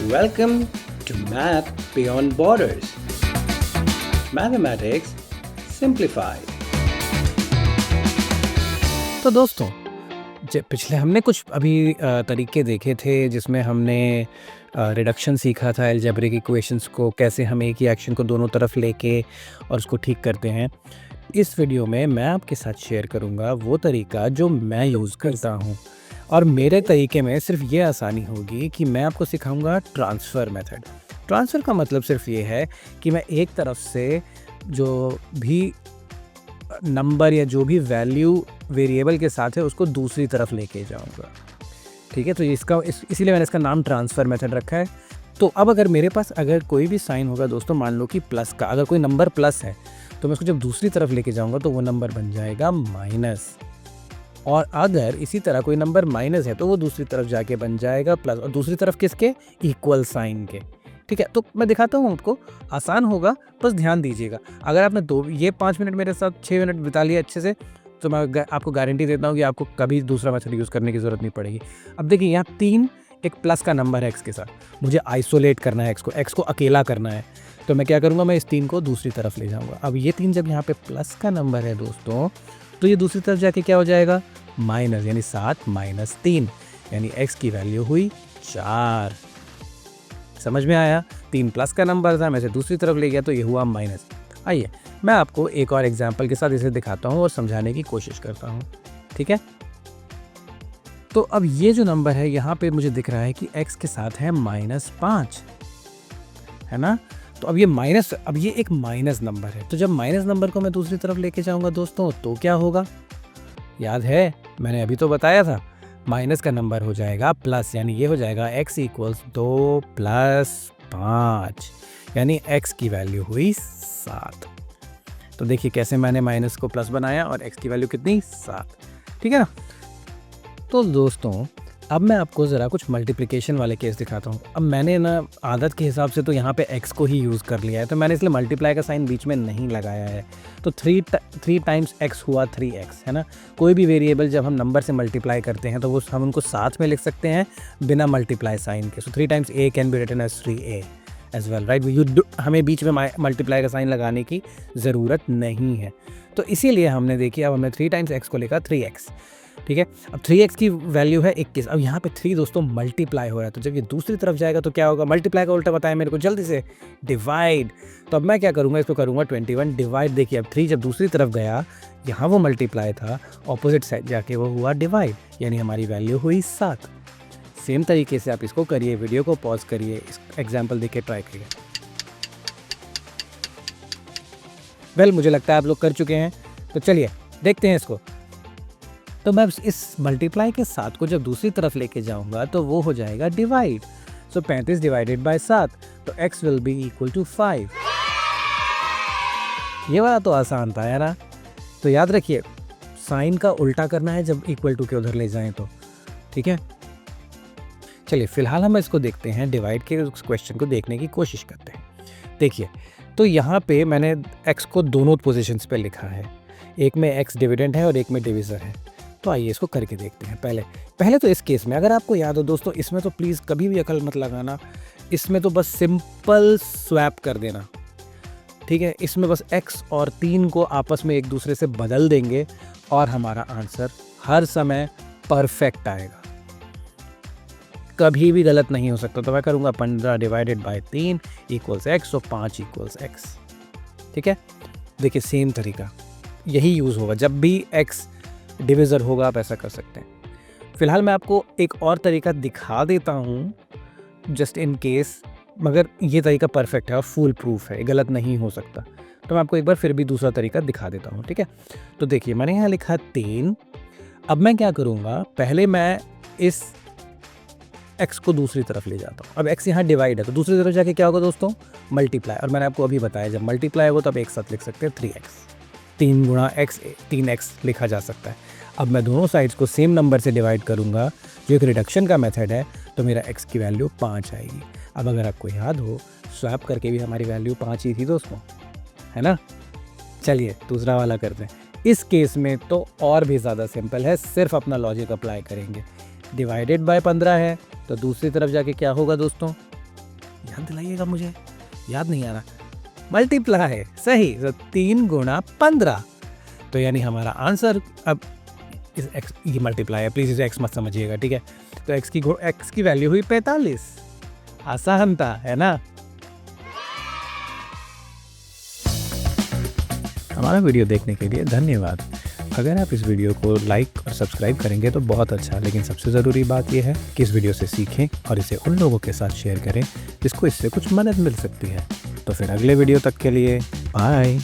Welcome to Math Beyond Borders. Mathematics Simplified. तो दोस्तों, पिछले हमने कुछ अभी तरीके देखे थे जिसमें हमने रिडक्शन सीखा था, अलजेब्रिक इक्वेशंस को कैसे हम एक ही एक्शन को दोनों तरफ लेके और उसको ठीक करते हैं। इस वीडियो में मैं आपके साथ शेयर करूंगा वो तरीका जो मैं यूज़ करता हूं, और मेरे तरीके में सिर्फ ये आसानी होगी कि मैं आपको सिखाऊंगा ट्रांसफ़र मेथड। ट्रांसफ़र का मतलब सिर्फ ये है कि मैं एक तरफ से जो भी नंबर या जो भी वैल्यू वेरिएबल के साथ है उसको दूसरी तरफ लेके जाऊंगा। ठीक है, तो इसीलिए मैंने इसका नाम ट्रांसफ़र मेथड रखा है। तो अब अगर मेरे पास कोई भी साइन होगा दोस्तों, मान लो कि प्लस का, अगर कोई नंबर प्लस है तो मैं उसको जब दूसरी तरफ लेके जाऊंगा तो वो नंबर बन जाएगा माइनस, और अगर इसी तरह कोई नंबर माइनस है तो वो दूसरी तरफ जाके बन जाएगा प्लस, और दूसरी तरफ किसके? इक्वल साइन के। ठीक है, तो मैं दिखाता हूँ आपको, आसान होगा, बस ध्यान दीजिएगा। अगर आपने 5 मिनट मेरे साथ 6 मिनट बिता लिए अच्छे से, तो मैं आपको गारंटी देता हूँ कि आपको कभी दूसरा मेथड यूज़ करने की ज़रूरत नहीं पड़ेगी। अब देखिए, यहाँ 3 एक प्लस का नंबर है एक्स के साथ, मुझे आइसोलेट करना है एक्स को अकेला करना है। तो मैं क्या करूँगा, मैं इस 3 को दूसरी तरफ ले जाऊँगा। अब ये 3 जब यहाँ पे प्लस का नंबर है दोस्तों, तो ये दूसरी तरफ जाके क्या हो जाएगा? माइनस, यानी 7 माइनस 3, यानी x की वैल्यू हुई 4। समझ में आया? 3 प्लस का नंबर था, मैं इसे दूसरी तरफ ले गया तो ये हुआ माइनस। आइए मैं आपको एक और एग्जांपल के साथ इसे दिखाता हूँ और समझाने की कोशिश करता हूँ। ठीक है, तो अब ये जो नंबर है यहाँ पे मुझे दिख रहा है कि x के साथ है -5, है ना? तो अब ये एक माइनस नंबर है, तो जब माइनस नंबर को मैं दूसरी तरफ लेके जाऊँगा दोस्तों तो क्या होगा? याद है, मैंने अभी तो बताया था, माइनस का नंबर हो जाएगा प्लस, यानी ये हो जाएगा x = 2 + 5, यानी x की वैल्यू हुई 7। तो देखिए कैसे मैंने माइनस को प्लस बनाया और x की वैल्यू कितनी? 7। ठीक है ना? तो दोस्तों, अब मैं आपको ज़रा कुछ मल्टीप्लिकेशन वाले केस दिखाता हूँ। अब मैंने ना आदत के हिसाब से तो यहाँ पे x को ही यूज़ कर लिया है, तो मैंने इसलिए मल्टीप्लाई का साइन बीच में नहीं लगाया है। तो 3 टाइम्स x हुआ 3x, है ना? कोई भी वेरिएबल जब हम नंबर से मल्टीप्लाई करते हैं तो वो हम उनको साथ में लिख सकते हैं बिना मल्टीप्लाई साइन के। So 3 times a can be written as 3a as well, right? हमें बीच में मल्टीप्लाई का साइन लगाने की ज़रूरत नहीं है। तो इसीलिए हमने देखिए, अब हमने 3 टाइम्स x को लिखा 3x। ठीक है, अब 3x की वैल्यू है 21। अब यहाँ पे 3 दोस्तों मल्टीप्लाई हो रहा है, तो जब ये दूसरी तरफ जाएगा तो क्या होगा? मल्टीप्लाई का उल्टा बताया मेरे को, जल्दी से डिवाइड। तो अब मैं क्या करूँगा, इसको करूँगा 21 डिवाइड। देखिए अब 3 जब दूसरी तरफ गया, यहाँ वो मल्टीप्लाई था, ऑपोजिट साइड जाके वो हुआ डिवाइड, यानी हमारी वैल्यू हुई 7। सेम तरीके से आप इसको करिए, वीडियो को पॉज करिए, इस एग्जाम्पल देख के ट्राई करिए। वेल, मुझे लगता है आप लोग कर चुके हैं, तो चलिए देखते हैं इसको। तो मैं इस मल्टीप्लाई के 7 को जब दूसरी तरफ लेके जाऊंगा तो वो हो जाएगा डिवाइड। सो 35 डिवाइडेड बाय 7, तो x will be equal to 5। ये वाला तो आसान था यार। तो याद रखिए, साइन का उल्टा करना है जब इक्वल टू के उधर ले जाएं तो। ठीक है, चलिए फिलहाल हम इसको देखते हैं, डिवाइड के उस क्वेश्चन को देखने की कोशिश करते हैं। देखिए, तो यहाँ पे मैंने x को दोनों पोजीशंस पे लिखा है, एक में x डिविडेंड है और एक में डिविज़र है। तो आइए इसको करके देखते हैं। पहले तो इस केस में, अगर आपको याद हो दोस्तों, इसमें तो प्लीज़ कभी भी अकल मत लगाना, इसमें तो बस सिंपल स्वैप कर देना। ठीक है, इसमें बस x और 3 को आपस में एक दूसरे से बदल देंगे और हमारा आंसर हर समय परफेक्ट आएगा, कभी भी गलत नहीं हो सकता। तो मैं करूँगा 15 डिवाइडेड बाय 3 = x, तो 5 = x। ठीक है, देखिए सेम तरीका यही यूज़ होगा, जब भी x डिविज़र होगा आप ऐसा कर सकते हैं। फिलहाल मैं आपको एक और तरीका दिखा देता हूँ जस्ट इन केस, मगर ये तरीका परफेक्ट है और फुल प्रूफ है, गलत नहीं हो सकता। तो मैं आपको एक बार फिर भी दूसरा तरीका दिखा देता हूँ। ठीक है, तो देखिए मैंने यहाँ लिखा 3। अब मैं क्या करूँगा, पहले मैं इस x को दूसरी तरफ ले जाता हूँ। अब x यहाँ डिवाइड है, तो दूसरी तरफ जाके क्या होगा दोस्तों? मल्टीप्लाई। और मैंने आपको अभी बताया जब मल्टीप्लाई होगा तो आप एक साथ लिख सकते हैं 3x। 3 गुणा x 3x लिखा जा सकता है। अब मैं दोनों साइड्स को सेम नंबर से डिवाइड करूंगा, जो एक रिडक्शन का मेथड है, तो मेरा x की वैल्यू 5 आएगी। अब अगर आपको याद हो, स्वैप करके भी हमारी वैल्यू 5 ही थी दोस्तों, है ना? चलिए दूसरा वाला करते हैं। इस केस में तो और भी ज़्यादा सिंपल है, सिर्फ अपना लॉजिक अप्लाई करेंगे। डिवाइडेड बाय 15 है, तो दूसरी तरफ जाके क्या होगा दोस्तों? ध्यान दिलाइएगा, मुझे याद नहीं आ रहा। मल्टीप्लाई, सही। तो 3 गुणा 15, तो यानी हमारा आंसर अब इस x ये मल्टीप्लाई है, प्लीज़ इसे x मत समझिएगा, ठीक है। तो x की वैल्यू हुई 45। आसान था, है ना। हमारा वीडियो देखने के लिए धन्यवाद। अगर आप इस वीडियो को लाइक और सब्सक्राइब करेंगे तो बहुत अच्छा, लेकिन सबसे ज़रूरी बात यह है कि इस वीडियो से सीखें और इसे उन लोगों के साथ शेयर करें जिसको इससे कुछ मदद मिल सकती है। तो फिर अगले वीडियो तक के लिए बाय।